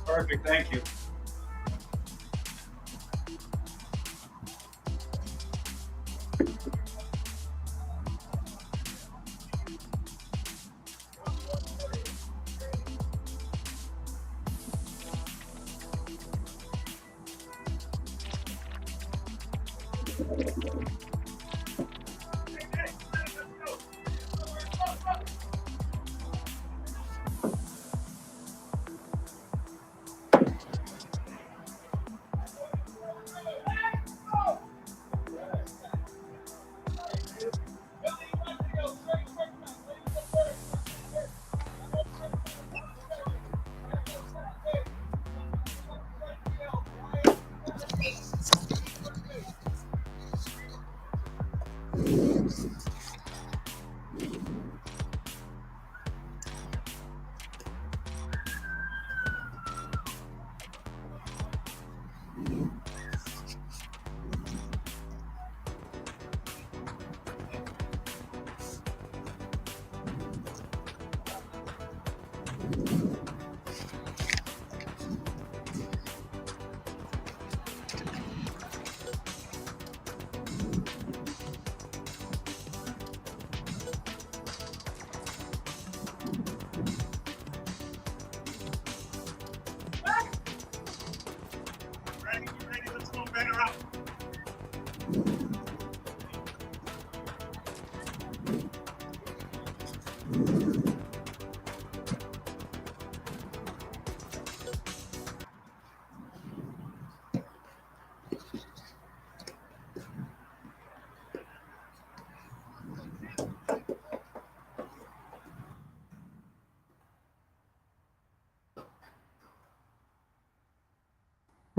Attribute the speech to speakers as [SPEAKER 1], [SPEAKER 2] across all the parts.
[SPEAKER 1] Perfect, thank you.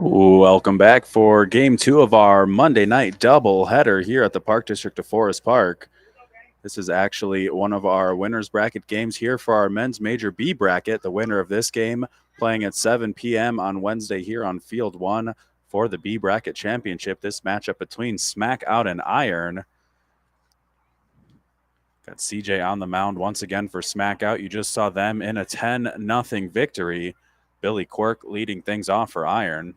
[SPEAKER 2] Welcome back for game 2 of our Monday night double header here at the Park District of Forest Park. This is actually one of our winners bracket games here for our men's major B bracket. The winner of this game playing at 7 p.m. on Wednesday here on Field 1 for the B bracket championship. This matchup between Smackout and Iron. Got CJ on the mound once again for Smackout. You just saw them in a 10-0 victory. Billy Quirk leading things off for Iron.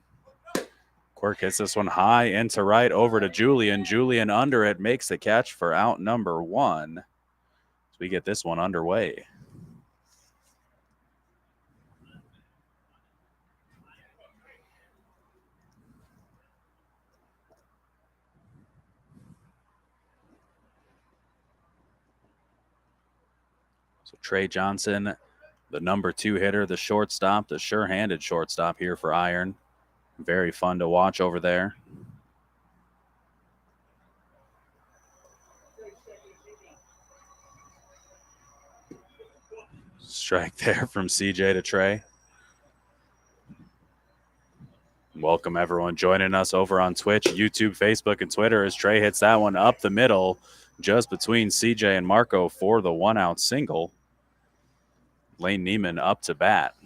[SPEAKER 2] Quirk hits this one high into right over to Julian. Julian under it makes the catch for out number 1. So we get this one underway. So Trey Johnson, the number 2 hitter, the shortstop, the sure-handed shortstop here for Iron. Very fun to watch over there. Strike there from CJ to Trey. Welcome everyone joining us over on Twitch, YouTube, Facebook, and Twitter as Trey hits that one up the middle just between CJ and Marco for the 1-out single. Lane Neiman up to bat.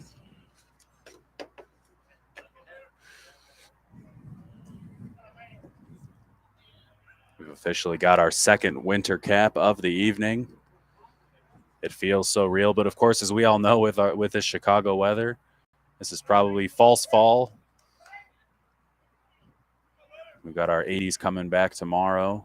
[SPEAKER 2] We've officially got our second winter cap of the evening. It feels so real, but of course, as we all know with this Chicago weather, this is probably false fall. We've got our 80s coming back tomorrow.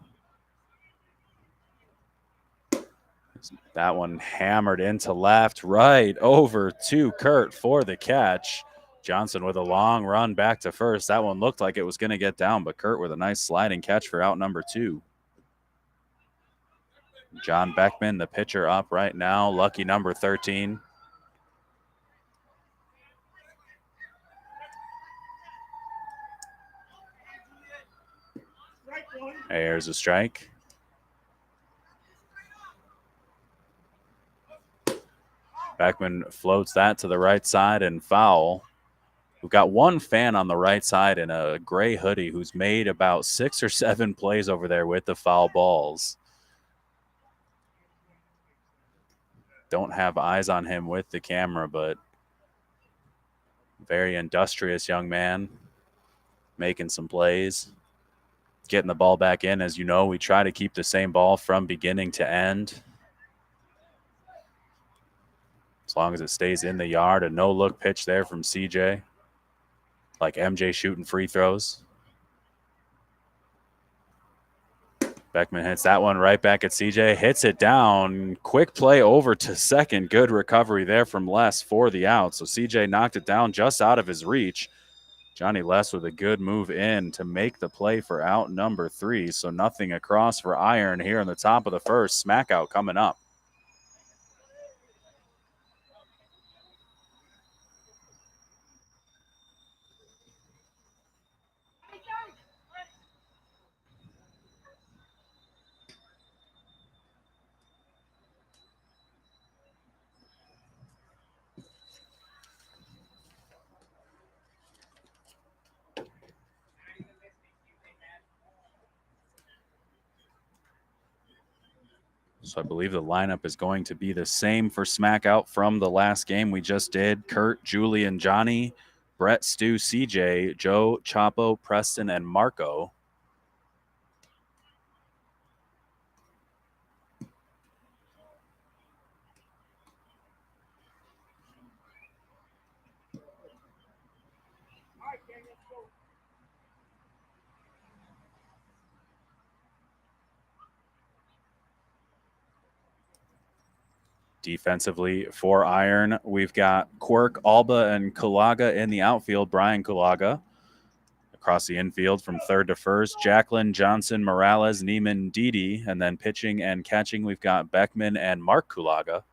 [SPEAKER 2] That one hammered into left, right over to Kurt for the catch. Johnson with a long run back to first. That one looked like it was going to get down, but Kurt with a nice sliding catch for out number 2. John Beckman, the pitcher, up right now. Lucky number 13. There's a strike. Beckman floats that to the right side and foul. We've got one fan on the right side in a gray hoodie who's made about 6 or 7 plays over there with the foul balls. Don't have eyes on him with the camera, but very industrious young man, making some plays, getting the ball back in. As you know, we try to keep the same ball from beginning to end. As long as it stays in the yard, a no-look pitch there from CJ. Like MJ shooting free throws. Beckman hits that one right back at CJ. Hits it down. Quick play over to second. Good recovery there from Les for the out. So CJ knocked it down just out of his reach. Johnny Les with a good move in to make the play for out number 3. So nothing across for Iron here in the top of the first. Smackout coming up. So I believe the lineup is going to be the same for Smackout from the last game we just did. Kurt, Julian, Johnny, Brett, Stu, CJ, Joe, Chapo, Preston, and Marco. Defensively for Iron, we've got Quirk, Alba, and Kulaga in the outfield. Brian Kulaga. Across the infield from third to first, Jacqueline, Johnson, Morales, Neiman, Didi. And then pitching and catching, we've got Beckman and Mark Kulaga.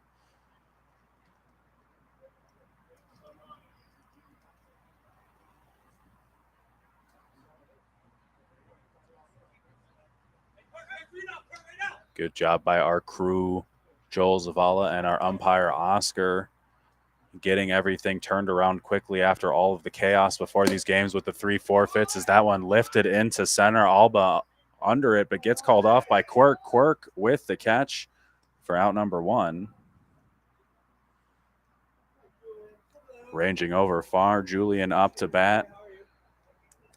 [SPEAKER 2] Good job by our crew, Joel Zavala, and our umpire, Oscar, getting everything turned around quickly after all of the chaos before these games with the 3 forfeits. Is that one lifted into center? Alba under it, but gets called off by Quirk. Quirk with the catch for out number 1. Ranging over far, Julian up to bat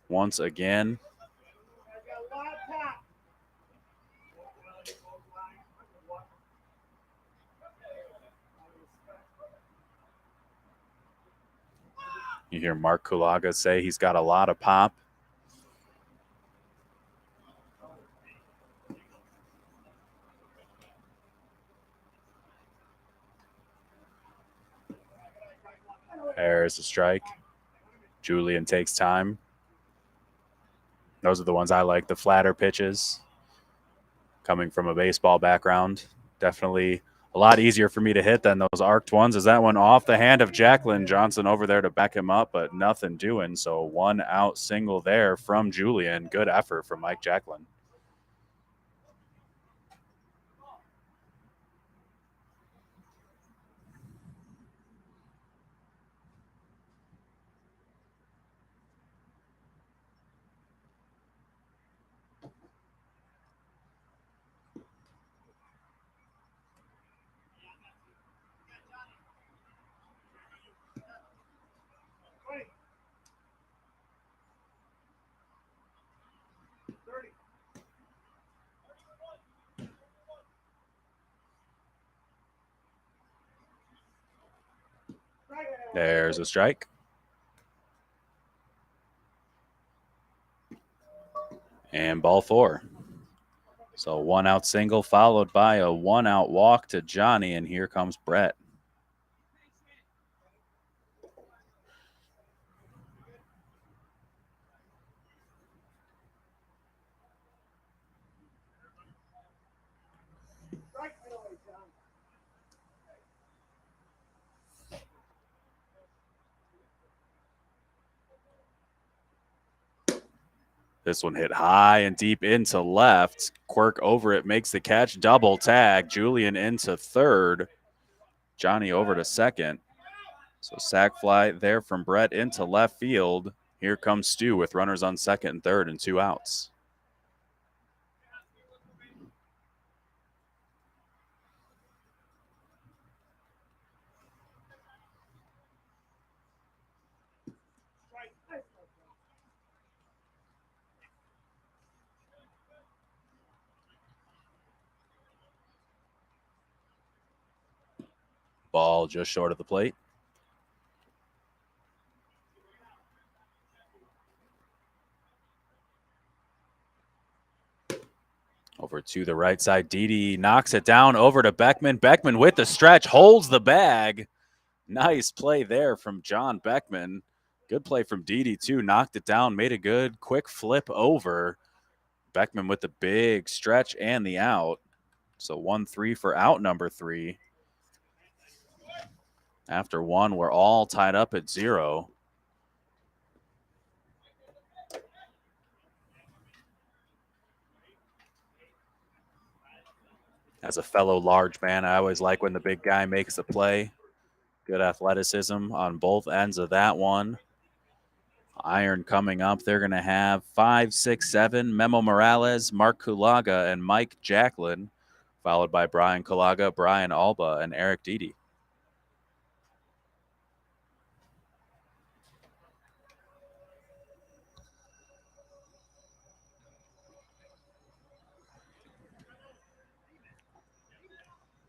[SPEAKER 2] once again. You hear Mark Kulaga say he's got a lot of pop. There's a strike. Julian takes time. Those are the ones I like, the flatter pitches. Coming from a baseball background, definitely a lot easier for me to hit than those arced ones. Is that one off the hand of Jacqueline? Johnson over there to back him up, but nothing doing. So 1 out single there from Julian. Good effort from Mike Jacqueline. There's a strike. And ball 4. So 1 out single followed by a 1 out walk to Johnny, and here comes Brett. This one hit high and deep into left. Quirk over it, makes the catch, double tag. Julian into third. Johnny over to second. So sac fly there from Brett into left field. Here comes Stu with runners on second and third and 2 outs. Ball just short of the plate. Over to the right side. Didi knocks it down over to Beckman. Beckman with the stretch, holds the bag. Nice play there from John Beckman. Good play from Didi, too. Knocked it down, made a good quick flip over. Beckman with the big stretch and the out. So 1-3 for out number 3. After 1, we're all tied up at 0. As a fellow large man, I always like when the big guy makes a play. Good athleticism on both ends of that one. Iron coming up. They're going to have 5, 6, 7. Memo Morales, Mark Kulaga, and Mike Jacklin, followed by Brian Kulaga, Brian Alba, and Eric Didi.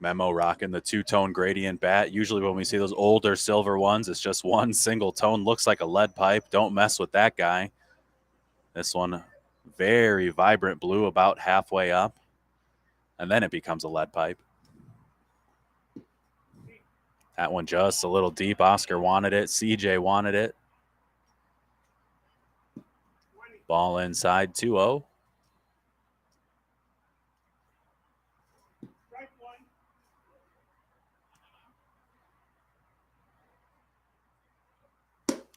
[SPEAKER 2] Memo rocking the 2-tone gradient bat. Usually when we see those older silver ones, it's just one single tone. Looks like a lead pipe. Don't mess with that guy. This one, very vibrant blue, about halfway up. And then it becomes a lead pipe. That one just a little deep. Oscar wanted it. CJ wanted it. Ball inside, 2-0.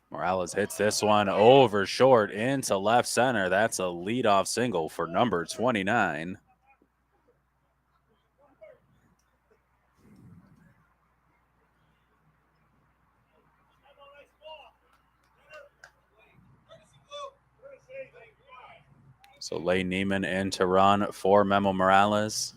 [SPEAKER 2] Morales hits this one over short into left center. That's a leadoff single for number 29. So Lane Neiman in to run for Memo Morales.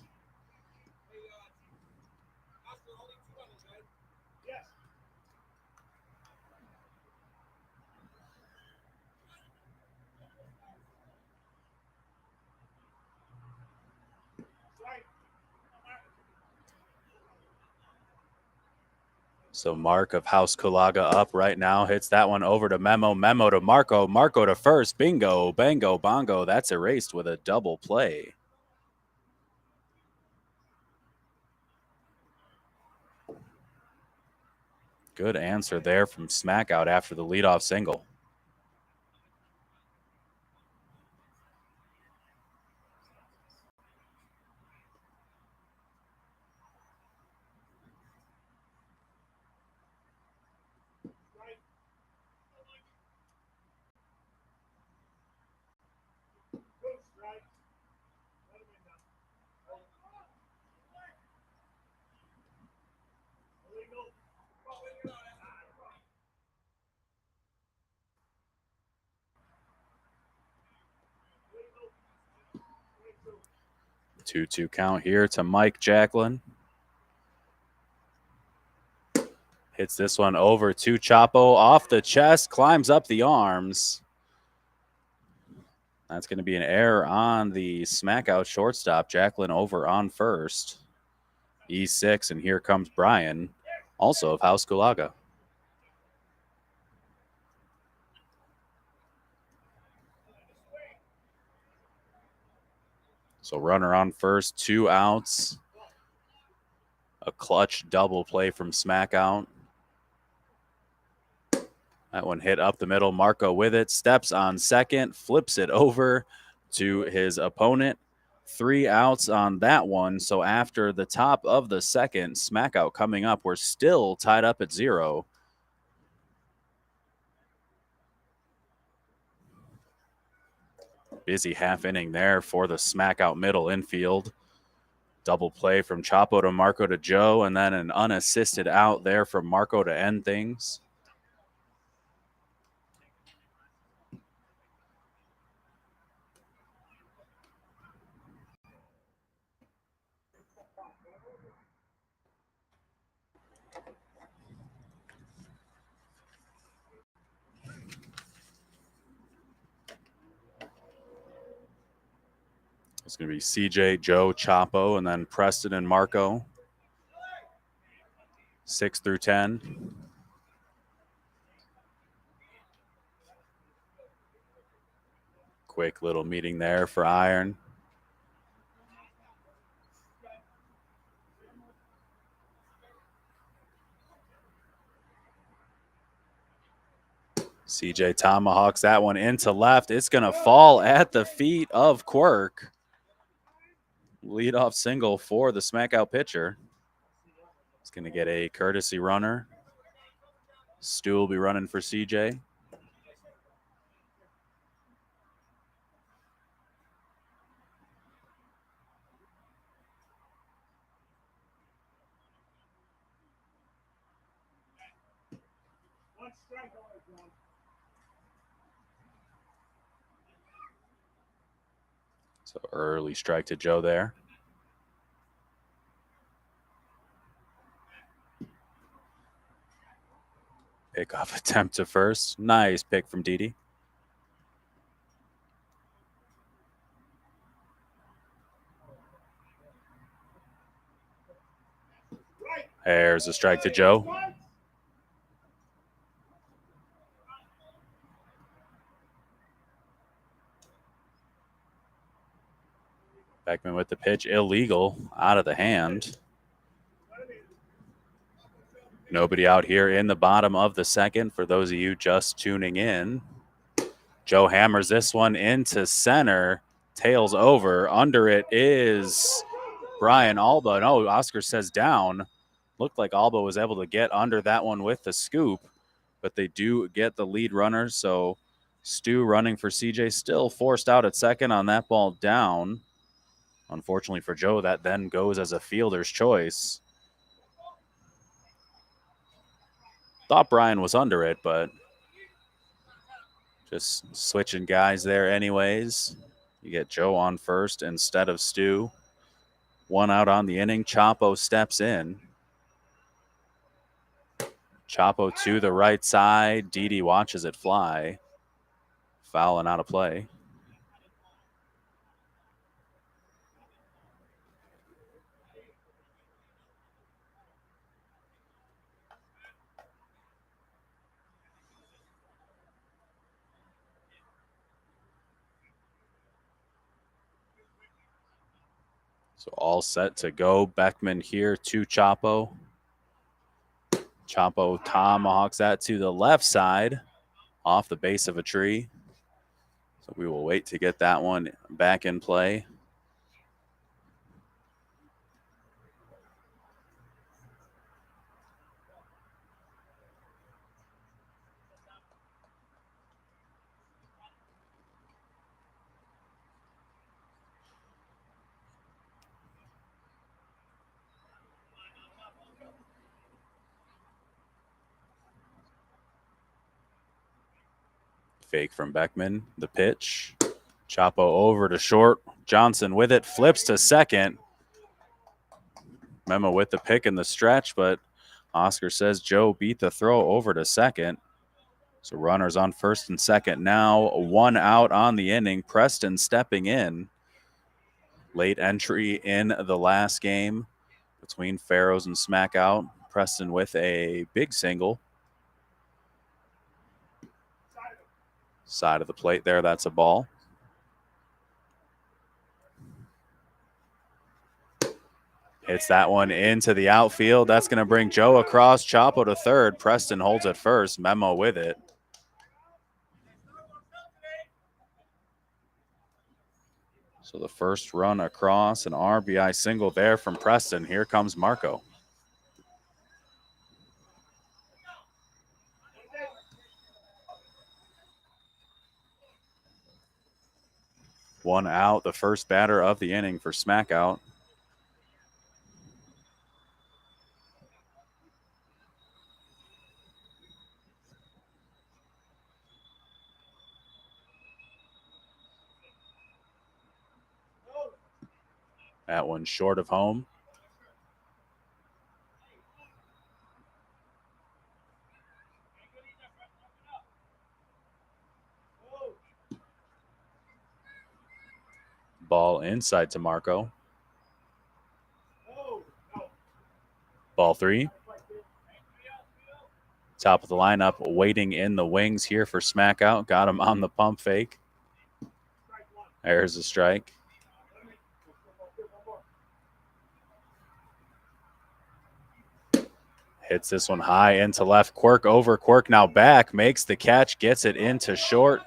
[SPEAKER 2] So Mark of House Kulaga up right now. Hits that one over to Memo. Memo to Marco. Marco to first. Bingo, bango, bongo. That's erased with a double play. Good answer there from Smackout after the leadoff single. Two count here to Mike Jacklin. Hits this one over to Chapo off the chest, climbs up the arms. That's going to be an error on the Smackout shortstop. Jacklin over on first. E6, and here comes Brian, also of House Kulaga. So runner on first, 2 outs. A clutch double play from Smackout. That one hit up the middle. Marco with it, steps on second, flips it over to his opponent. 3 outs on that one. So after the top of the second, Smackout coming up. We're still tied up at 0. Busy half inning there for the Smackout middle infield. Double play from Chapo to Marco to Joe, and then an unassisted out there from Marco to end things. It's going to be CJ, Joe, Chapo, and then Preston and Marco. 6 through 10. Quick little meeting there for iron. CJ tomahawks that one into left. It's going to fall at the feet of Quirk. Leadoff single for the Smackout pitcher. It's going to get a courtesy runner. Stu will be running for CJ. So early strike to Joe there. Pickoff attempt to first. Nice pick from Didi. There's a strike to Joe. Beckman with the pitch, illegal, out of the hand. Nobody out here in the bottom of the second for those of you just tuning in. Joe hammers this one into center, tails over. Under it is Brian Alba. No, Oscar says down. Looked like Alba was able to get under that one with the scoop, but they do get the lead runner. So Stu running for CJ, still forced out at second on that ball down. Unfortunately for Joe, that then goes as a fielder's choice. Thought Brian was under it, but just switching guys there anyways. You get Joe on first instead of Stu. One out on the inning. Chapo steps in. Chapo to the right side. Didi watches it fly. Foul and out of play. So all set to go. Beckman here to Chapo. Chapo tomahawks that to the left side off the base of a tree. So we will wait to get that one back in play. Fake from Beckman. The pitch. Chapo over to short. Johnson with it. Flips to second. Memo with the pick in the stretch, but Oscar says Joe beat the throw over to second. So runners on first and second now. One out on the inning. Preston stepping in. Late entry in the last game between Pharaohs and Smackout. Preston with a big single. Side of the plate there, that's a ball. Hits that one into the outfield. That's going to bring Joe across. Chapo to third. Preston holds it first. Memo with it. So the first run across, an RBI single there from Preston. Here comes Marco. One out, the first batter of the inning for Smackout. That one short of home. Ball inside to Marco. Ball three. Top of the lineup, waiting in the wings here for Smackout. Got him on the pump fake. There's a strike. Hits this one high into left. Quirk over. Quirk now back. Makes the catch. Gets it into short.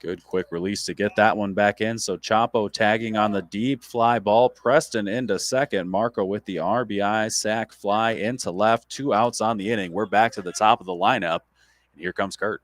[SPEAKER 2] Good quick release to get that one back in. So Chapo tagging on the deep fly ball. Preston into second. Marco with the RBI. Sack fly into left. 2 outs on the inning. We're back to the top of the lineup. And here comes Kurt.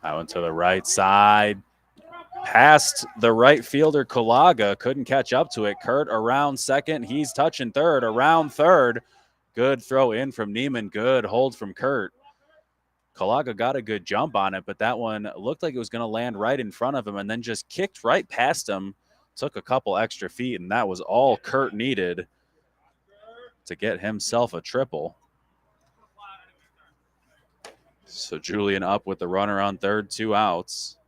[SPEAKER 2] That one to the right side. Past the right fielder, Kalaga. Couldn't catch up to it. Kurt around second. He's touching third. Around third. Good throw in from Neiman. Good hold from Kurt. Kalaga got a good jump on it, but that one looked like it was going to land right in front of him and then just kicked right past him. Took a couple extra feet, and that was all Kurt needed to get himself a triple. So Julian up with the runner on third, 2 outs.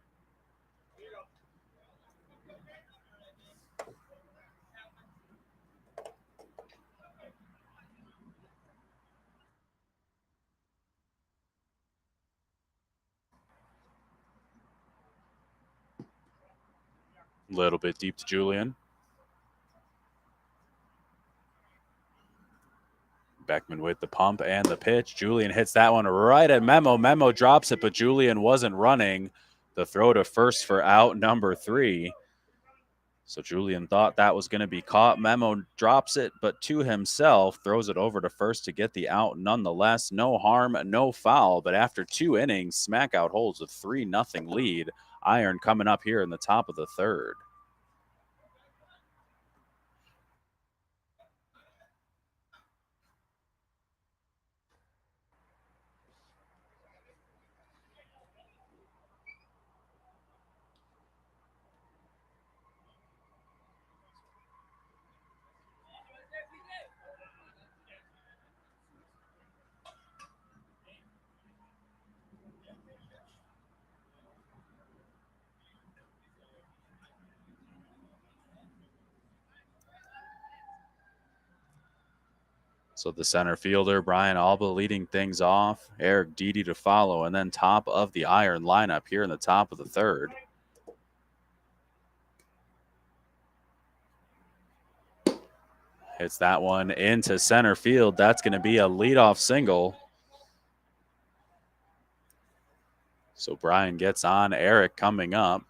[SPEAKER 2] A little bit deep to Julian. Beckman with the pump and the pitch. Julian hits that one right at Memo. Memo drops it, but Julian wasn't running. The throw to first for out number 3. So Julian thought that was going to be caught. Memo drops it, but to himself, throws it over to first to get the out nonetheless. No harm, no foul. But after 2 innings, Smackout holds a 3-0 lead. Iron coming up here in the top of the third. So the center fielder, Brian Alba, leading things off. Eric Dede to follow, and then top of the Iron lineup here in the top of the third. Hits that one into center field. That's going to be a leadoff single. So Brian gets on. Eric coming up.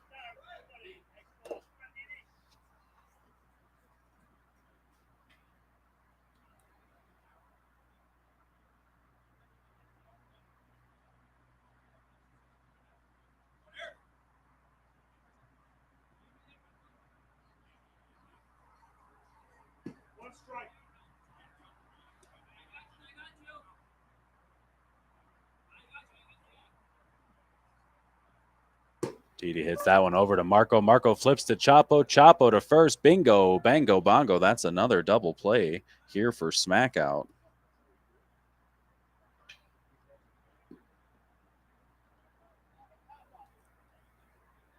[SPEAKER 2] Dede hits that one over to Marco. Marco flips to Chapo. Chapo to first. Bingo, bango, bongo. That's another double play here for Smackout.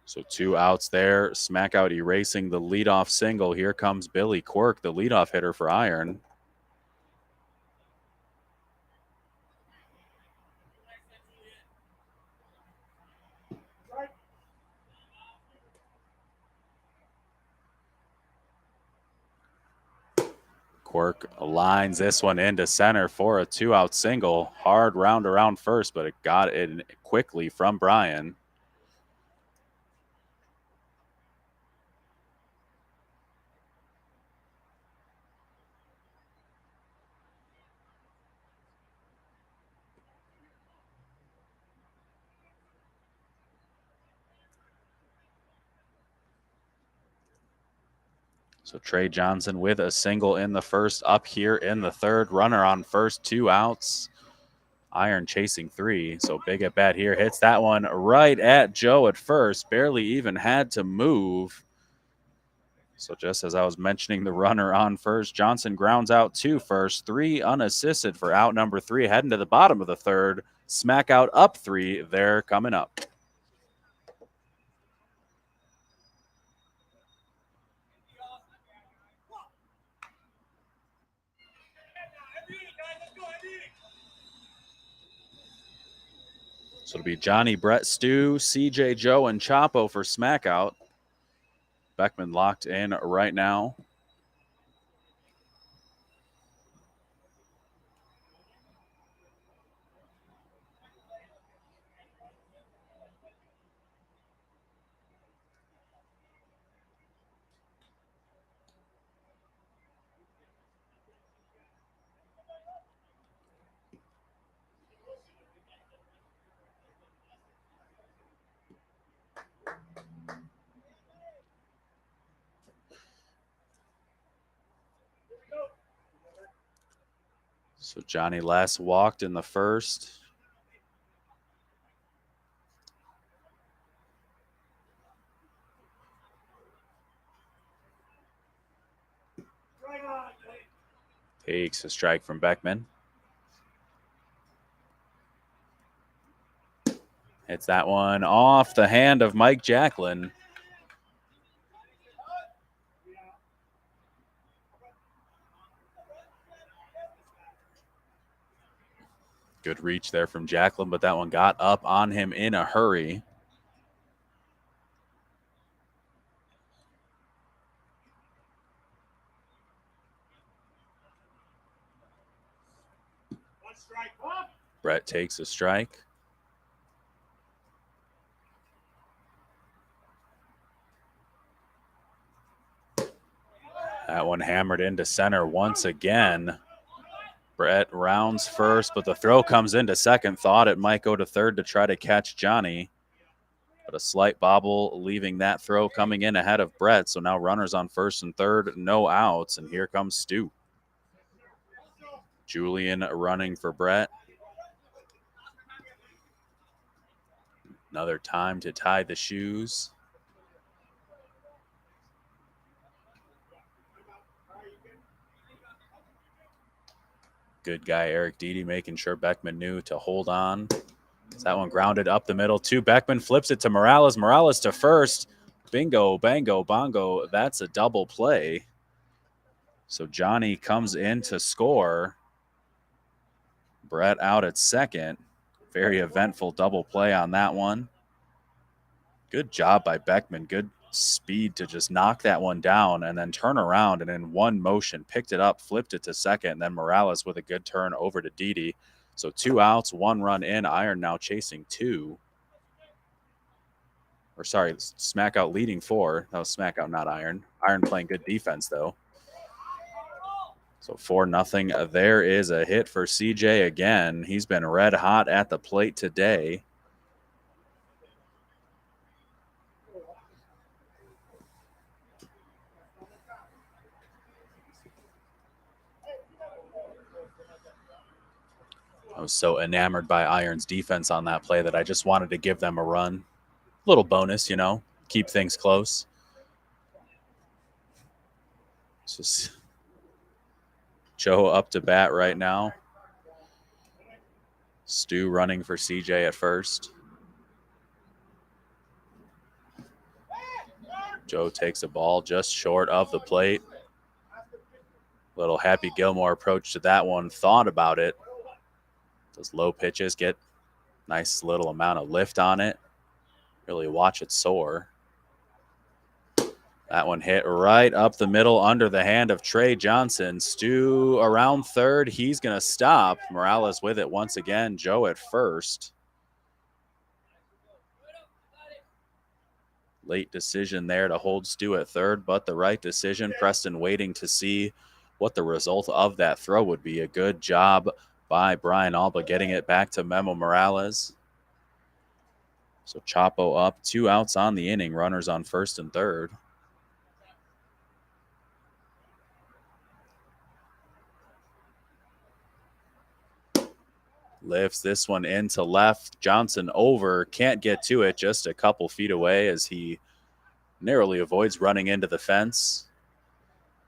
[SPEAKER 2] So 2 outs there. Smackout erasing the leadoff single. Here comes Billy Quirk, the leadoff hitter for Iron. Quirk lines this one into center for a 2-out single. Hard round around first, but it got it quickly from Brian. So Trey Johnson with a single in the first, up here in the third. Runner on first, 2 outs. Iron chasing 3. So big at bat here. Hits that one right at Joe at first. Barely even had to move. So just as I was mentioning the runner on first, Johnson grounds out 2 first, 3 unassisted for out number 3, heading to the bottom of the third. Smackout up 3. They're coming up. So it'll be Johnny, Brett, Stu, CJ, Joe, and Chapo for Smackout. Beckman locked in right now. So Johnny last walked in the first. Takes a strike from Beckman. Hits that one off the hand of Mike Jacklin. Good reach there from Jacklin, but that one got up on him in a hurry. Brett takes a strike. That one hammered into center once again. Brett rounds first, but the throw comes into second. Thought it might go to third to try to catch Johnny. But a slight bobble, leaving that throw coming in ahead of Brett. So now runners on first and third, no outs. And here comes Stu. Julian running for Brett. Another time to tie the shoes. Good guy Eric Dede making sure Beckman knew to hold on. That one grounded up the middle to Beckman, flips it to Morales. Morales to first. Bingo, bango, bongo. That's a double play. So Johnny comes in to score. Brett out at second. Very eventful double play on that one. Good job by Beckman. Good speed to just knock that one down and then turn around and in one motion picked it up, flipped it to second, and then Morales with a good turn over to Dede. So 2 outs, 1 run in. Iron now chasing 2. Or sorry, Smackout leading 4. That was Smackout, not Iron. Iron playing good defense though. So 4-0. There is a hit for CJ again. He's been red hot at the plate today. I was so enamored by Iron's defense on that play that I just wanted to give them a run. Little bonus, you know, keep things close. So Joe up to bat right now. Stu running for CJ at first. Joe takes a ball just short of the plate. Little Happy Gilmore approach to that one. Thought about it. Those low pitches get nice little amount of lift on it. Really watch it soar. That one hit right up the middle under the hand of Trey Johnson. Stu around third. He's going to stop. Morales with it once again. Joe at first. Late decision there to hold Stu at third, but the right decision. Preston waiting to see what the result of that throw would be. A good job by Brian Alba getting it back to Memo Morales. So Chapo up, 2 outs on the inning. Runners on first and third. Lifts this one into left. Johnson over. Can't get to it. Just a couple feet away as he narrowly avoids running into the fence.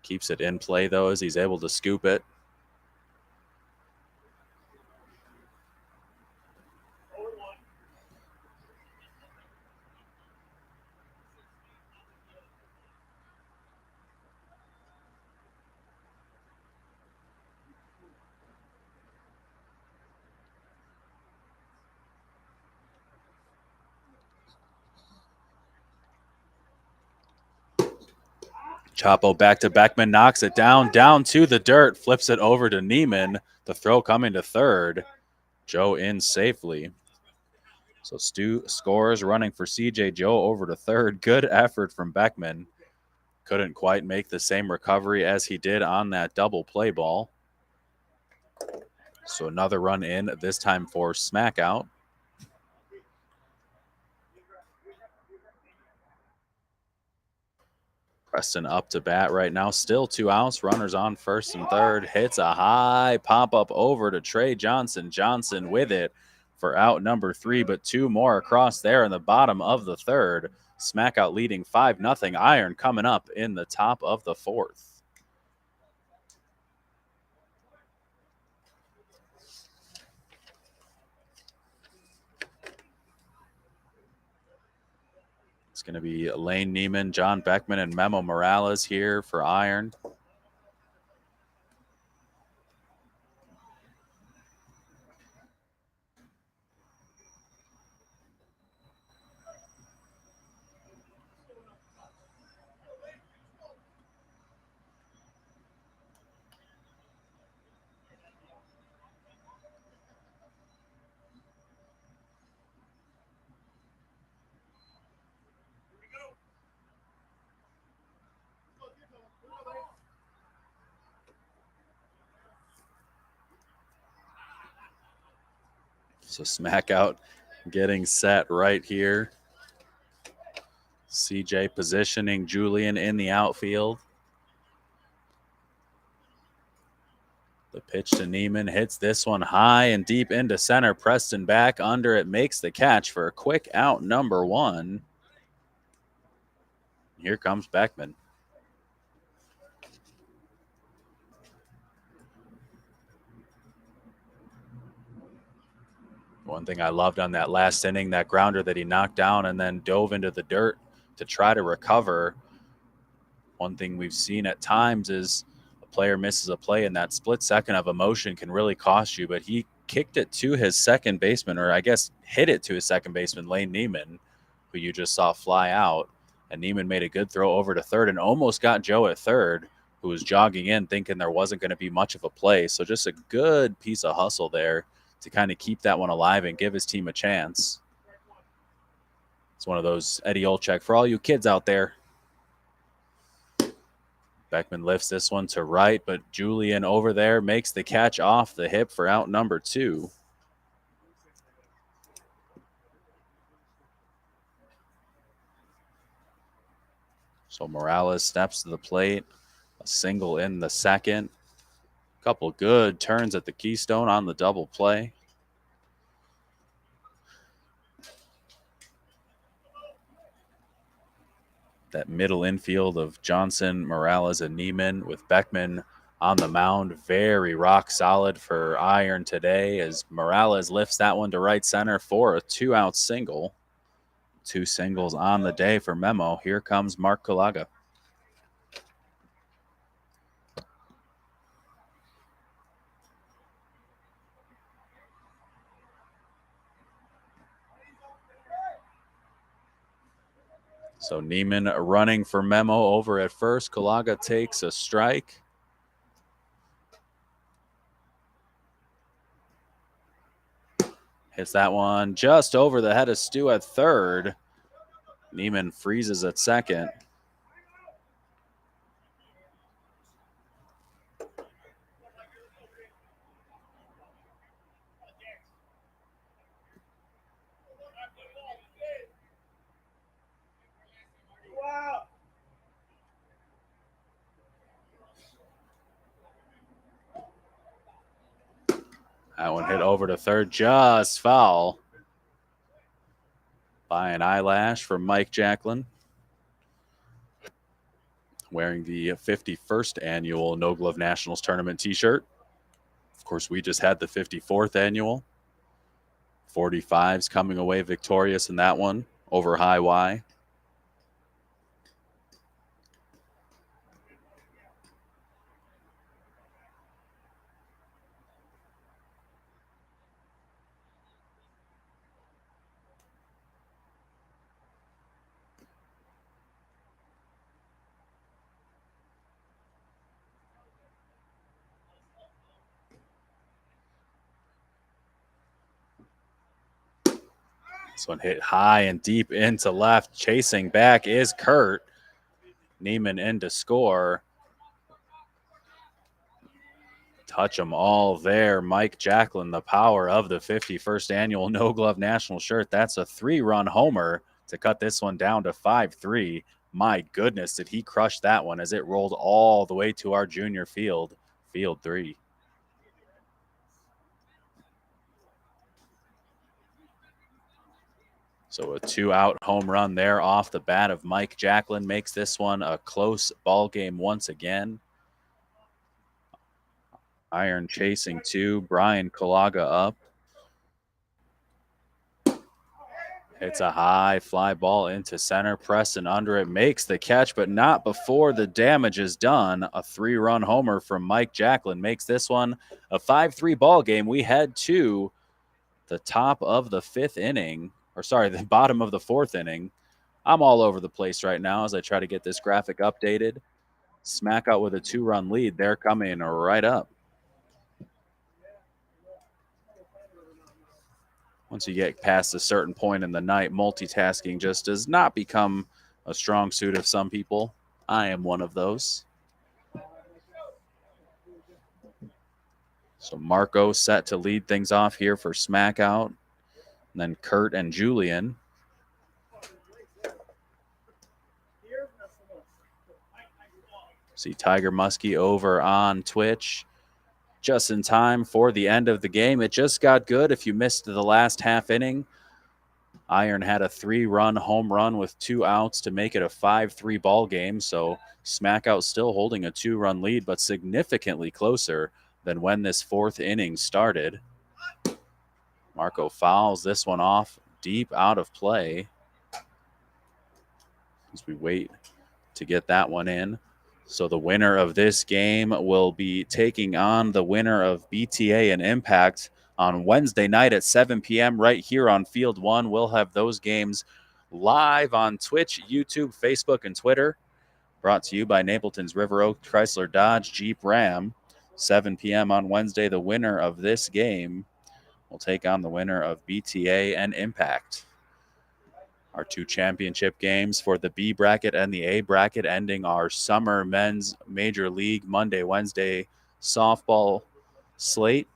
[SPEAKER 2] Keeps it in play, though, as he's able to scoop it. Chapo back to Beckman, knocks it down to the dirt, flips it over to Neiman. The throw coming to third. Joe in safely. So Stu scores, running for CJ. Joe over to third. Good effort from Beckman. Couldn't quite make the same recovery as he did on that double play ball. So another run in, this time for Smackout. Preston up to bat right now. Still 2 outs. Runners on first and third. Hits a high pop up over to Trey Johnson. Johnson with it for out number 3, but 2 more across there in the bottom of the third. Smackout leading 5-0. Iron coming up in the top of the fourth. It's going to be Lane Neiman, John Beckman, and Memo Morales here for Iron. So Smackout getting set right here. CJ positioning Julian in the outfield. The pitch to Neiman hits this one high and deep into center. Preston back under it, makes the catch for a quick out number 1. Here comes Beckman. One thing I loved on that last inning, that grounder that he knocked down and then dove into the dirt to try to recover. One thing we've seen at times is a player misses a play and that split second of emotion can really cost you, but he kicked it to his second baseman, or I guess hit it to his second baseman, Lane Neiman, who you just saw fly out. And Neiman made a good throw over to third and almost got Joe at third, who was jogging in thinking there wasn't going to be much of a play. So just a good piece of hustle there to kind of keep that one alive and give his team a chance. It's one of those Eddie Olczyk for all you kids out there. Beckman lifts this one to right, but Julian over there makes the catch off the hip for out number 2. So Morales steps to the plate, a single in the second. Couple good turns at the Keystone on the double play. That middle infield of Johnson, Morales, and Neiman with Beckman on the mound. Very rock solid for Iron today as Morales lifts that one to right center for a 2-out single. 2 singles on the day for Memo. Here comes Mark Kalaga. So Neiman running for Memo over at first. Kalaga takes a strike. Hits that one just over the head of Stu at third. Neiman freezes at second. That one hit over to third, just foul by an eyelash from Mike Jacklin, wearing the 51st annual No Glove Nationals Tournament t-shirt. Of course, we just had the 54th annual. 45s coming away victorious in that one over High Y. This one hit high and deep into left. Chasing back is Kurt. Neiman in to score. Touch them all there. Mike Jacklin, the power of the 51st annual No Glove National shirt. That's a 3-run homer to cut this one down to 5-3. My goodness, did he crush that one as it rolled all the way to our junior field, field 3. So a 2-out home run there off the bat of Mike Jacklin makes this one a close ball game once again. Iron chasing 2. Brian Kalaga up. It's a high fly ball into center. Preston under it makes the catch, but not before the damage is done. A 3-run homer from Mike Jacklin makes this one a 5-3 ball game. We head to the top of the 5th inning, or sorry, the bottom of the 4th inning. I'm all over the place right now as I try to get this graphic updated. Smackout with a 2-run lead. They're coming right up. Once you get past a certain point in the night, multitasking just does not become a strong suit of some people. I am one of those. So Marco set to lead things off here for Smackout. And then Kurt and Julian. See Tiger Muskie over on Twitch. Just in time for the end of the game. It just got good if you missed the last half inning. Iron had a 3-run home run with 2 outs to make it a 5-3 ball game. So Smackout still holding a 2-run lead, but significantly closer than when this 4th inning started. Marco fouls this one off deep out of play as we wait to get that one in. So the winner of this game will be taking on the winner of BTA and Impact on Wednesday night at 7 p.m. right here on Field 1. We'll have those games live on Twitch, YouTube, Facebook, and Twitter. Brought to you by Napleton's River Oak Chrysler Dodge Jeep Ram. 7 p.m. on Wednesday, the winner of this game will take on the winner of BTA and Impact. Our 2 championship games for the B bracket and the A bracket, ending our summer men's Major League Monday, Wednesday softball slate.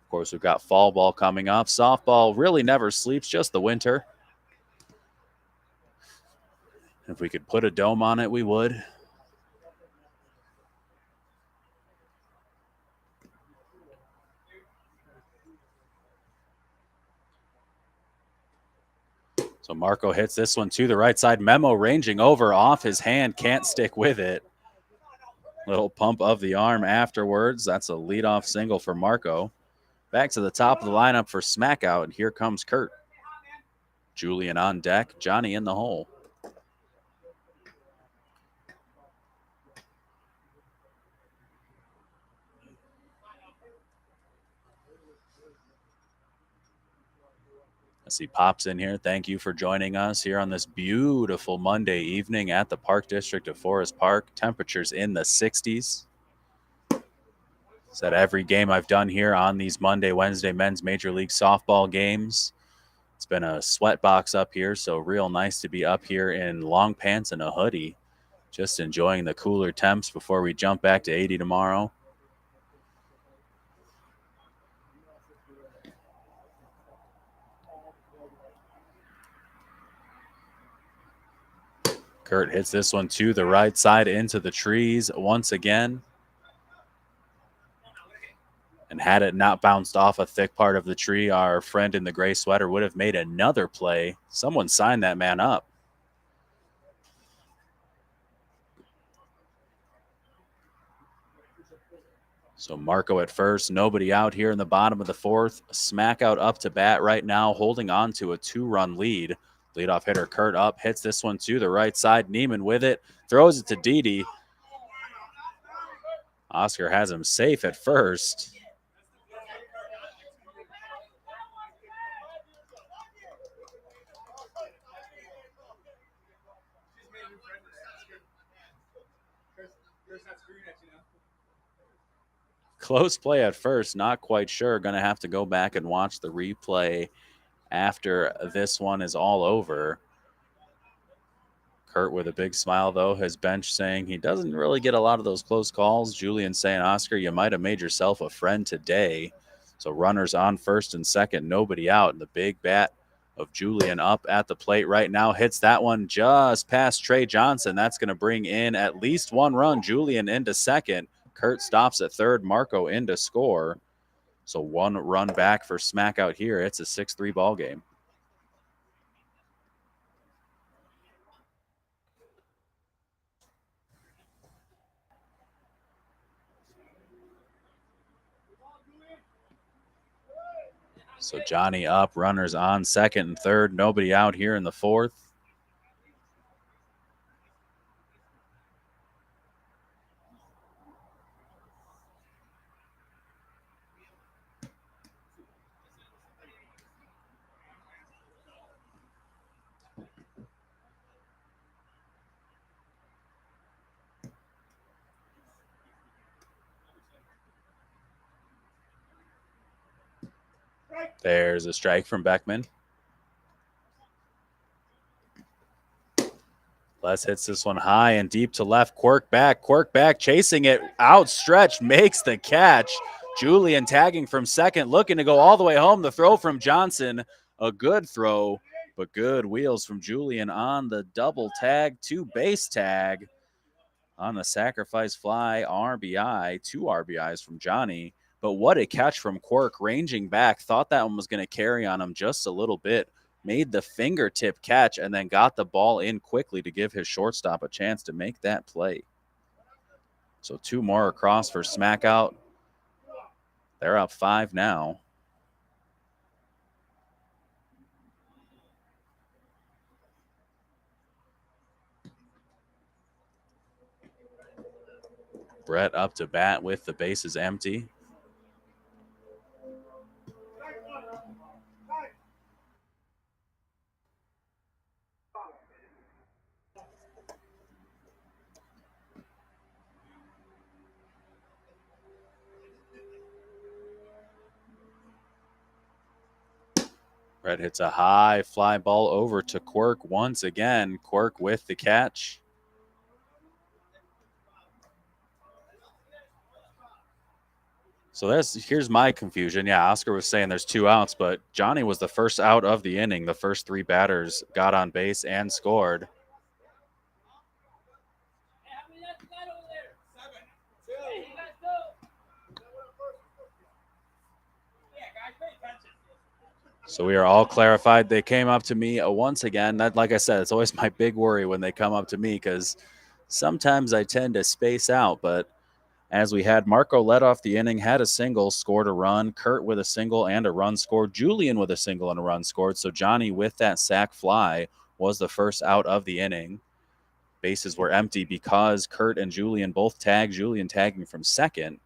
[SPEAKER 2] Of course, we've got fall ball coming up. Softball really never sleeps, just the winter. If we could put a dome on it, we would. So Marco hits this one to the right side. Memo ranging over off his hand. Can't stick with it. Little pump of the arm afterwards. That's a leadoff single for Marco. Back to the top of the lineup for Smackout. And here comes Kurt. Julian on deck. Johnny in the hole. As he pops in here, thank you for joining us here on this beautiful Monday evening at the Park District of Forest Park. Temperatures in the 60s. Said every game I've done here on these Monday, Wednesday men's Major League Softball games. It's been a sweat box up here, so real nice to be up here in long pants and a hoodie. Just enjoying the cooler temps before we jump back to 80 tomorrow. Kurt hits this one to the right side into the trees once again. And had it not bounced off a thick part of the tree, our friend in the gray sweater would have made another play. Someone signed that man up. So Marco at first, nobody out here in the bottom of the fourth. Smackout up to bat right now, holding on to a 2-run lead. Leadoff hitter Kurt up, hits this one to the right side. Neiman with it, throws it to Didi. Oscar has him safe at first. Close play at first, not quite sure. Going to have to go back and watch the replay after this one is all over. Kurt with a big smile, though, his bench saying he doesn't really get a lot of those close calls. Julian saying, Oscar, you might have made yourself a friend today. So runners on first and second, nobody out. And the big bat of Julian up at the plate right now hits that one just past Trey Johnson. That's going to bring in at least one run. Julian into second. Kurt stops at third. Marco in to score. So 1 run back for Smackout here. It's a 6-3 ball game. So Johnny up, runners on second and third. Nobody out here in the fourth. There's a strike from Beckman. Les hits this one high and deep to left. Quirk back, chasing it, outstretched, makes the catch. Julian tagging from second, looking to go all the way home. The throw from Johnson, a good throw, but good wheels from Julian on the double tag, 2 base tag on the sacrifice fly RBI, 2 RBIs from Johnny. But what a catch from Quirk, ranging back. Thought that one was going to carry on him just a little bit. Made the fingertip catch and then got the ball in quickly to give his shortstop a chance to make that play. So 2 more across for Smackout. They're up 5 now. Brett up to bat with the bases empty. Brett hits a high fly ball over to Quirk once again. Quirk with the catch. So here's my confusion. Yeah, Oscar was saying there's 2 outs, but Johnny was the first out of the inning. The first 3 batters got on base and scored. So we are all clarified. They came up to me once again. That, like I said, it's always my big worry when they come up to me because sometimes I tend to space out, but as we had Marco led off the inning, had a single, scored a run. Kurt with a single and a run scored. Julian with a single and a run scored. So Johnny with that sac fly was the first out of the inning. Bases were empty because Kurt and Julian both tagged. Julian tagging from second.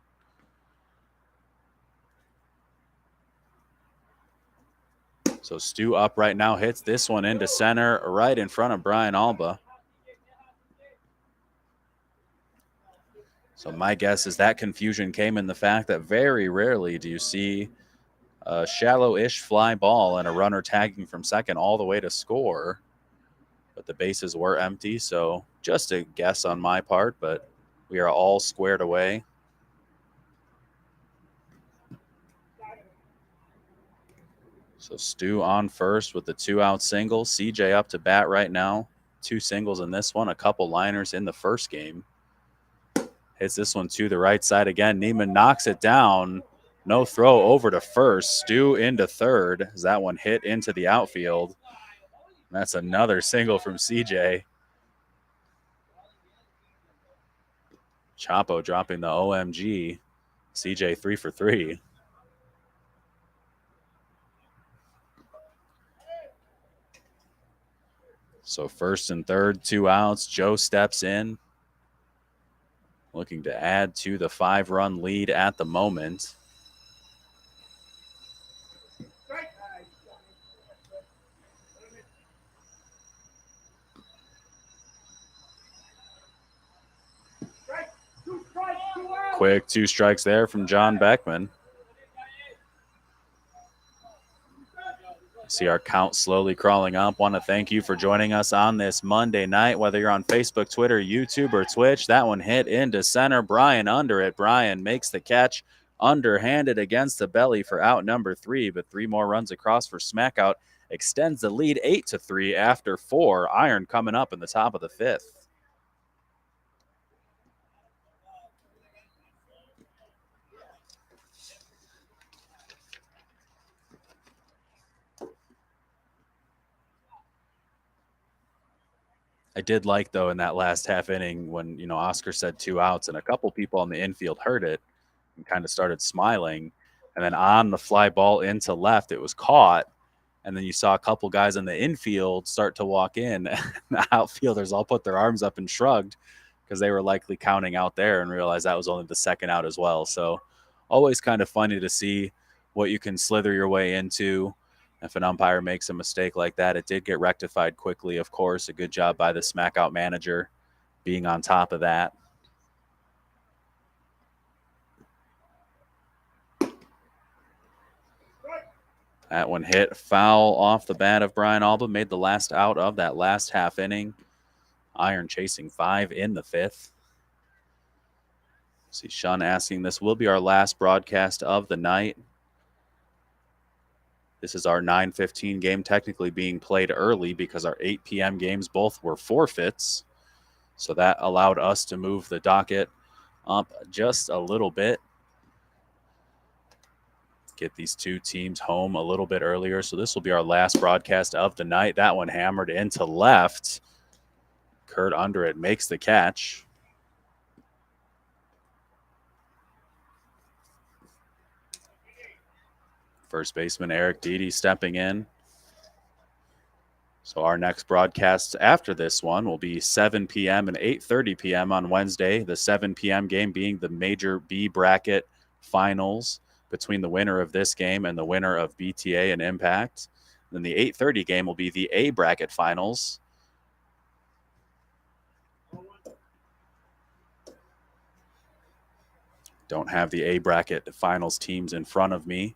[SPEAKER 2] So Stu up right now, hits this one into center right in front of Brian Alba. So my guess is that confusion came in the fact that very rarely do you see a shallow-ish fly ball and a runner tagging from second all the way to score. But the bases were empty, so just a guess on my part, but we are all squared away. So Stu on first with the 2-out single. CJ up to bat right now. 2 singles in this one, a couple liners in the first game. Hits this one to the right side again. Neiman knocks it down. No throw over to first. Stu into third as that one hit into the outfield. That's another single from CJ. Chapo dropping the OMG. CJ 3 for 3. So first and third, 2 outs. Joe steps in, looking to add to the 5-run lead at the moment. Quick 2 strikes there from John Beckman. See our count slowly crawling up. Want to thank you for joining us on this Monday night, whether you're on Facebook, Twitter, YouTube, or Twitch. That one hit into center. Brian under it. Brian makes the catch underhanded against the belly for out number 3, but 3 more runs across for Smackout. Extends the lead 8-3 after 4. Iron coming up in the top of the 5th. I did like, though, in that last half inning when, Oscar said 2 outs and a couple people on the infield heard it and kind of started smiling. And then on the fly ball into left, it was caught. And then you saw a couple guys in the infield start to walk in. The outfielders all put their arms up and shrugged because they were likely counting out there and realized that was only the second out as well. So always kind of funny to see what you can slither your way into. If an umpire makes a mistake like that, it did get rectified quickly, of course. A good job by the Smackout manager being on top of that. That one hit foul off the bat of Brian Alba, made the last out of that last half inning. Iron chasing 5 in the 5th. See Sean asking, this will be our last broadcast of the night. This is our 9:15 game, technically being played early because our 8 p.m. games both were forfeits. So that allowed us to move the docket up just a little bit. Get these 2 teams home a little bit earlier. So this will be our last broadcast of the night. That one hammered into left. Kurt under it makes the catch. First baseman Eric Dede stepping in. So our next broadcasts after this one will be 7 p.m. and 8:30 p.m. on Wednesday. The 7 p.m. game being the Major B bracket finals between the winner of this game and the winner of BTA and Impact. Then the 8:30 game will be the A bracket finals. Don't have the A bracket finals teams in front of me,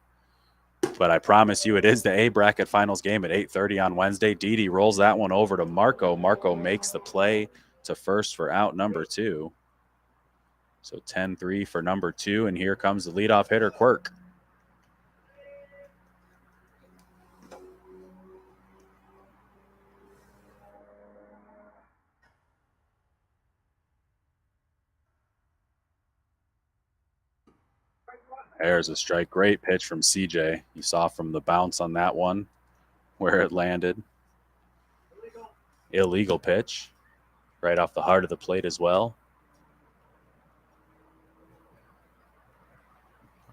[SPEAKER 2] but I promise you it is the A bracket finals game at 8:30 on Wednesday. Dede rolls that one over to Marco. Marco makes the play to first for out number 2. So 10-3 for number 2, and here comes the leadoff hitter, Quirk. There's a strike. Great pitch from CJ. You saw from the bounce on that one where it landed. Illegal pitch right off the heart of the plate as well.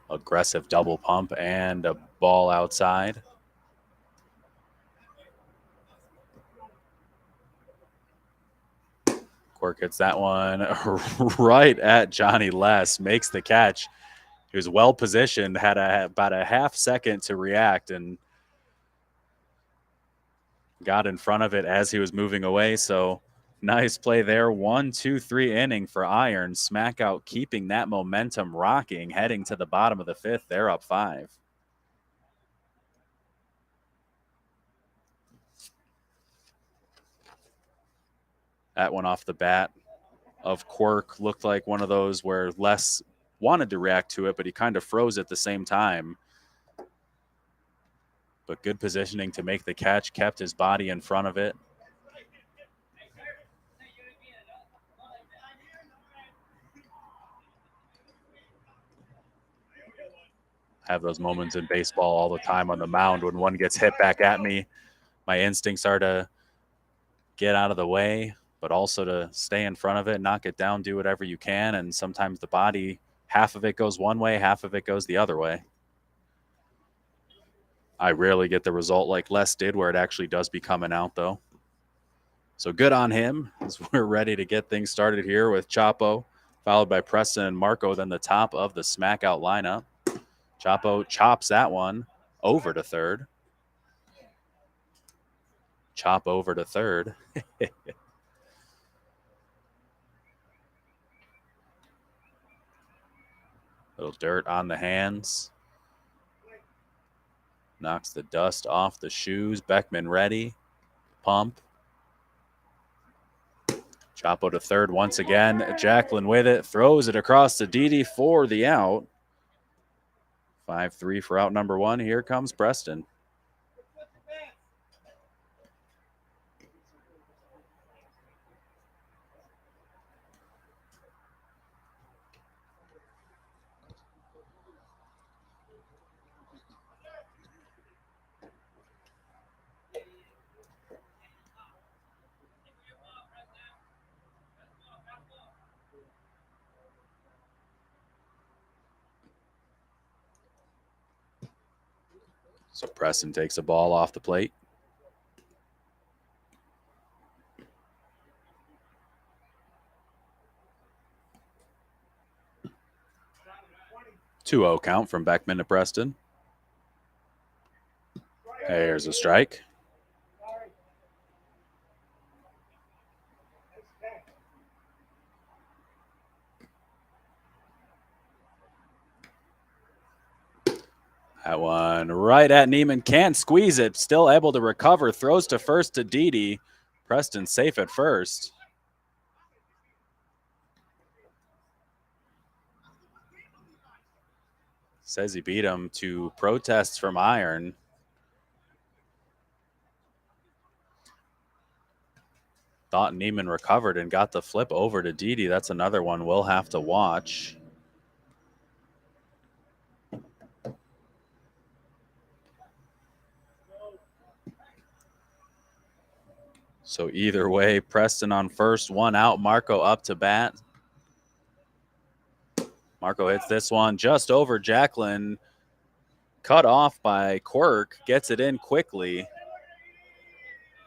[SPEAKER 2] Aggressive double pump and a ball outside. Quirk hits that one right at Johnny Les, makes the catch. He was well positioned, had about a half second to react, and got in front of it as he was moving away. So nice play there. 1, 2, 3 inning for Iron. Smackout keeping that momentum rocking, heading to the bottom of the 5th. They're up 5. That one off the bat of Quirk looked like one of those where Les wanted to react to it, but he kind of froze at the same time. But good positioning to make the catch, kept his body in front of it. have those moments in baseball all the time on the mound when one gets hit back at me. My instincts are to get out of the way, but also to stay in front of it, knock it down, do whatever you can. And sometimes the body, half of it goes one way, half of it goes the other way. I rarely get the result like Les did where it actually does become an out, though. So good on him as we're ready to get things started here with Chapo, followed by Preston and Marco, then the top of the Smackout lineup. Chapo chops that one over to third. Chop over to third. Little dirt on the hands. Knocks the dust off the shoes. Beckman ready. Pump. Chapo to third once again. Jacqueline with it. Throws it across to Didi for the out. 5-3 for out number one. Here comes Preston. So Preston takes a ball off the plate. Two 2-0 count from Beckman to Preston. There's a strike. That one right at Neiman. Can't squeeze it. Still able to recover. Throws to first to Didi. Preston safe at first. Says he beat him to protests from iron. Thought Neiman recovered and got the flip over to Didi. That's another one we'll have to watch. So either way, Preston on first, one out. Marco up to bat. Marco hits this one just over Jacqueline. Cut off by Quirk. Gets it in quickly.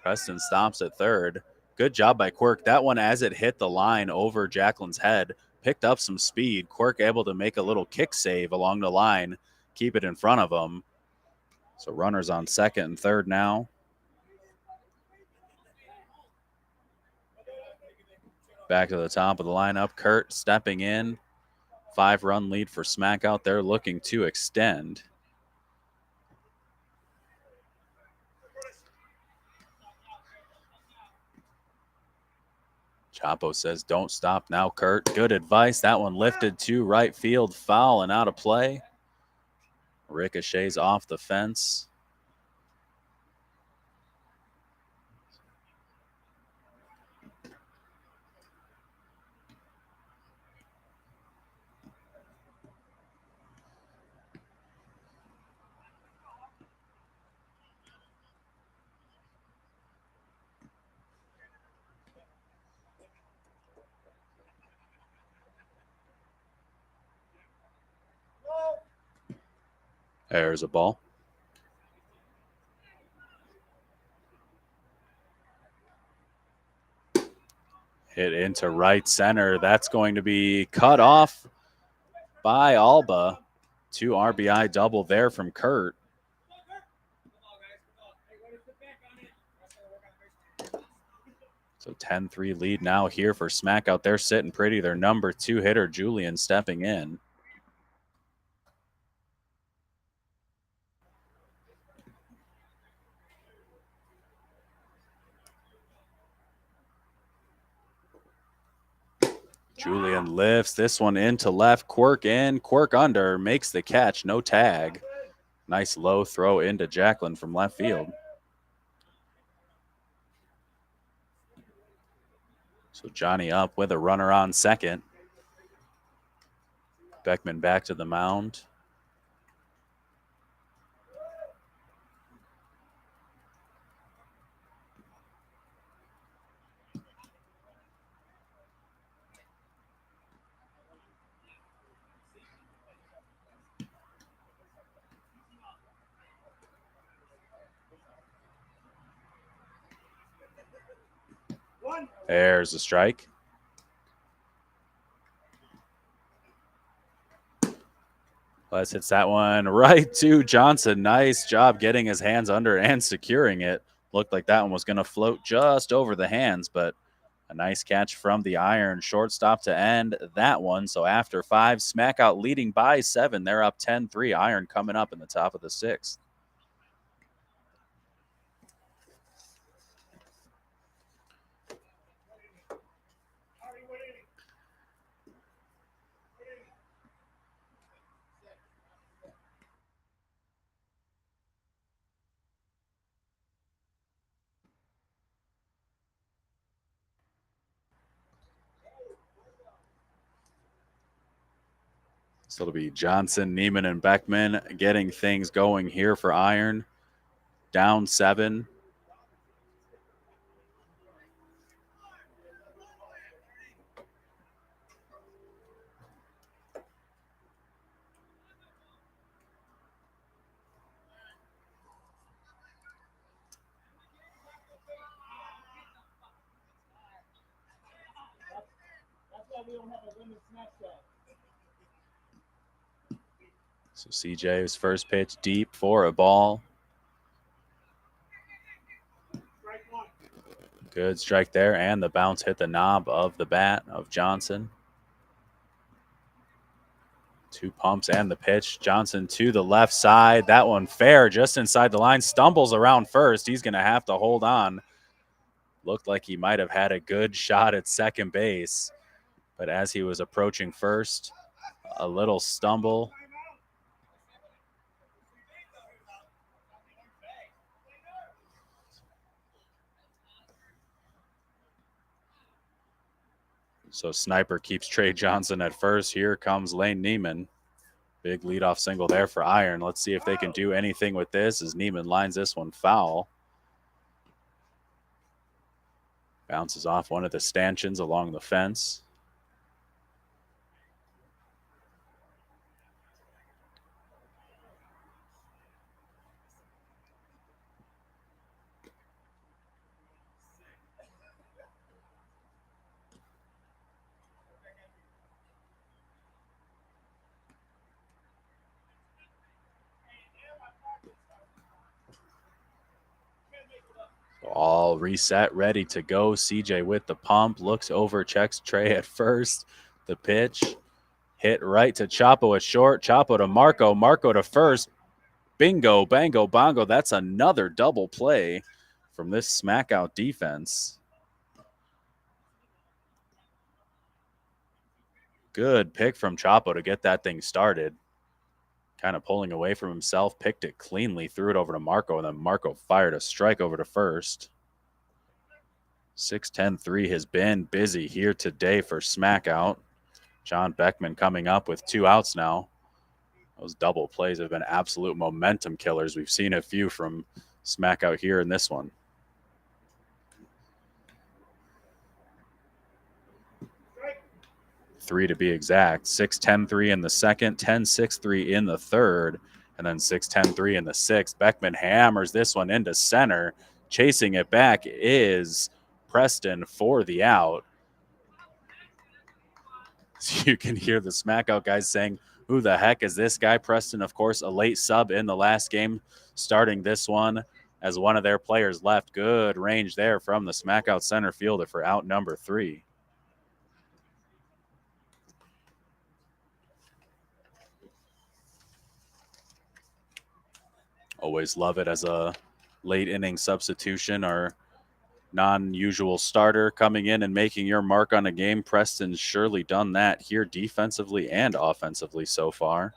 [SPEAKER 2] Preston stops at third. Good job by Quirk. That one, as it hit the line over Jacqueline's head, picked up some speed. Quirk able to make a little kick save along the line, keep it in front of him. So runners on second and third now. Back to the top of the lineup. Kurt stepping in. 5-run lead for Smackout. They're looking to extend. Chapo says, don't stop now, Kurt. Good advice. That one lifted to right field, foul and out of play. Ricochets off the fence. There's a ball. Hit into right center. That's going to be cut off by Alba. 2 RBI double there from Kurt. So 10-3 lead now here for Smackout. They're sitting pretty. Their number 2 hitter, Julian, stepping in. Julian lifts this one into left. Quirk in, Quirk under, makes the catch, no tag. Nice low throw into Jacqueline from left field. So Johnny up with a runner on second. Beckman back to the mound. There's a strike. Les hits that one right to Johnson. Nice job getting his hands under and securing it. Looked like that one was going to float just over the hands, but a nice catch from the iron shortstop to end that one. So after 5, Smackout leading by 7. They're up 10-3. Iron coming up in the top of the 6th. So it'll be Johnson, Neiman, and Beckman getting things going here for Iron. Down 7. So CJ's first pitch deep for a ball. Good strike there, and the bounce hit the knob of the bat of Johnson. 2 pumps and the pitch. Johnson to the left side. That one fair, just inside the line. Stumbles around first. He's going to have to hold on. Looked like he might have had a good shot at second base, but as he was approaching first, a little stumble. So Sniper keeps Trey Johnson at first. Here comes Lane Neiman. Big leadoff single there for Iron. Let's see if they can do anything with this as Neiman lines this one foul. Bounces off one of the stanchions along the fence. All reset, ready to go. CJ with the pump, looks over, checks Trey at first. The pitch, hit right to Chapo at short. Chapo to Marco. Marco to first. Bingo, bango, bongo. That's another double play from this Smackout defense. Good pick from Chapo to get that thing started. Kind of pulling away from himself, picked it cleanly, threw it over to Marco, and then Marco fired a strike over to first. 6-10-3 has been busy here today for Smackout. John Beckman coming up with 2 outs now. Those double plays have been absolute momentum killers. We've seen a few from Smackout here in this one. 3 to be exact. 6-10-3 in the second, 10-6-3 in the third, and then 6-10-3 in the sixth. Beckman hammers this one into center. Chasing it back is Preston for the out. So you can hear the Smackout guys saying, who the heck is this guy? Preston, of course, a late sub in the last game, starting this one as one of their players left. Good range there from the Smackout center fielder for out number 3. Always love it as a late inning substitution or non-usual starter coming in and making your mark on a game. Preston's surely done that here defensively and offensively so far.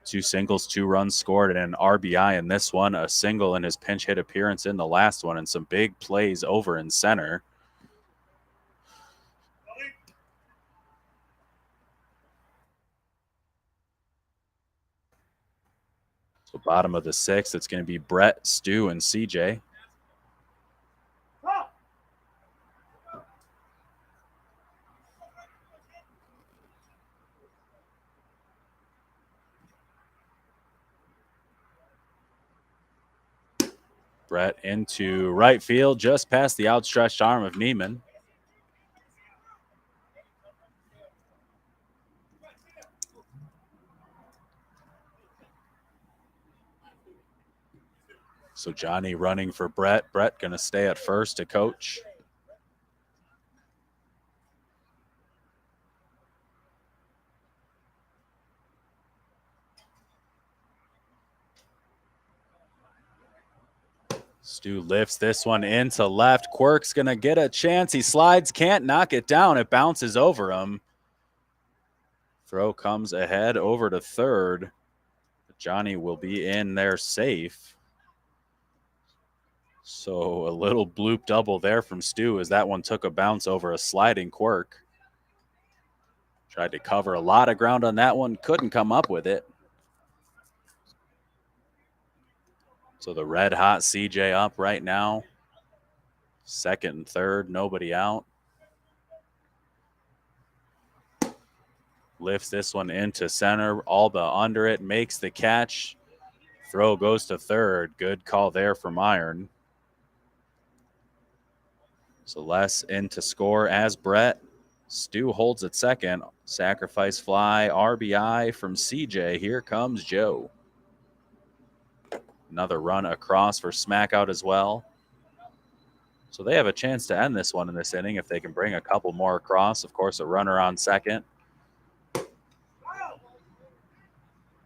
[SPEAKER 2] 2 singles, 2 runs scored, and an RBI in this one, a single in his pinch hit appearance in the last one, and some big plays over in center. So bottom of the 6th, it's going to be Brett, Stu, and CJ. Brett into right field, just past the outstretched arm of Neiman. So Johnny running for Brett. Brett going to stay at first to coach. Stu lifts this one into left. Quirk's going to get a chance. He slides, can't knock it down. It bounces over him. Throw comes ahead over to third. Johnny will be in there safe. So a little bloop double there from Stu as that one took a bounce over a sliding Quirk. Tried to cover a lot of ground on that one, couldn't come up with it. So the red hot CJ up right now. Second and third, nobody out. Lifts this one into center. Alba under it, makes the catch. Throw goes to third. Good call there from Iron. So less in to score as Brett. Stu holds at second. Sacrifice fly, RBI from CJ. Here comes Joe. Another run across for Smackout as well. So they have a chance to end this one in this inning if they can bring a couple more across. Of course, a runner on second.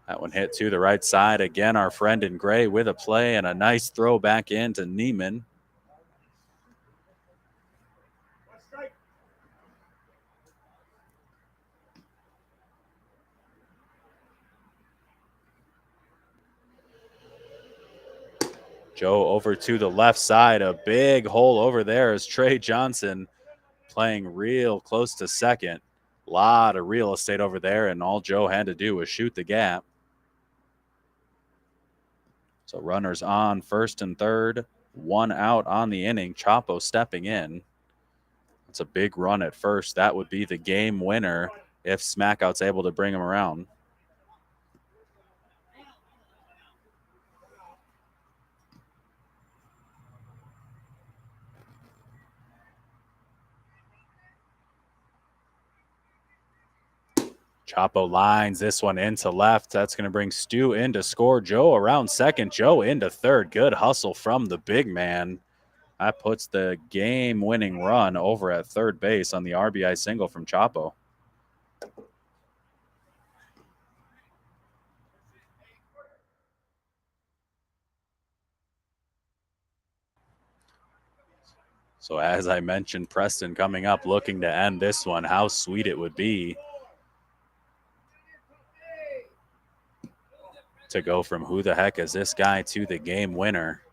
[SPEAKER 2] That one hit to the right side. Again, our friend in gray with a play and a nice throw back into Neiman. Joe over to the left side. A big hole over there is Trey Johnson playing real close to second. A lot of real estate over there, and all Joe had to do was shoot the gap. So runners on first and third, one out on the inning. Chapo stepping in. It's a big run at first. That would be the game winner if Smackout's able to bring him around. Chapo lines this one into left. That's going to bring Stu in to score. Joe around second. Joe into third. Good hustle from the big man. That puts the game-winning run over at third base on the RBI single from Chapo. So as I mentioned, Preston coming up looking to end this one. How sweet it would be to go from who the heck is this guy to the game winner.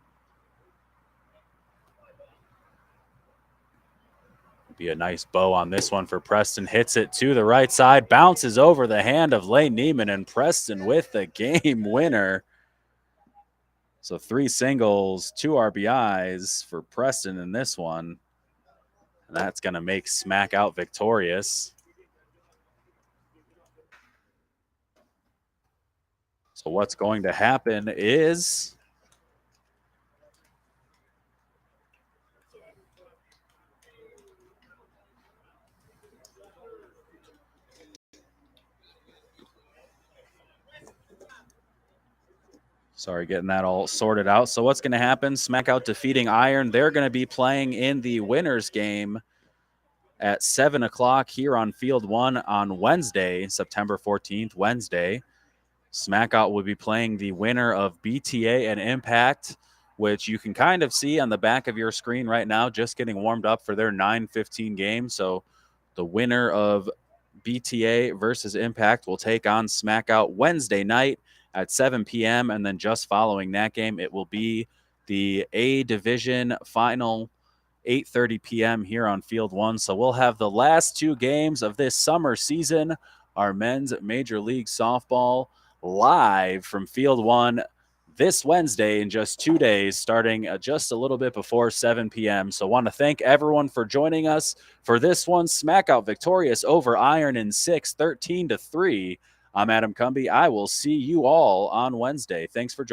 [SPEAKER 2] Be a nice bow on this one for Preston. Hits it to the right side, bounces over the hand of Lane Neiman, and Preston with the game winner. So 3 singles, 2 RBIs for Preston in this one. And that's going to make Smackout victorious. So what's going to happen is getting that all sorted out. So what's going to happen? Smackout defeating Iron. They're going to be playing in the winners game at 7 o'clock here on Field 1 on Wednesday, September 14th, Wednesday. Smackout will be playing the winner of BTA and Impact, which you can kind of see on the back of your screen right now, just getting warmed up for their 9-15 game. So the winner of BTA versus Impact will take on Smackout Wednesday night at 7 p.m. And then just following that game, it will be the A Division final, 8:30 p.m. here on Field 1. So we'll have the last 2 games of this summer season, our men's Major League Softball, live from Field 1 this Wednesday in just 2 days, starting just a little bit before 7 p.m. So want to thank everyone for joining us for this one. Smackout victorious over Iron in 6, 13-3. I'm Adam Cumby. I will see you all on Wednesday. Thanks for joining.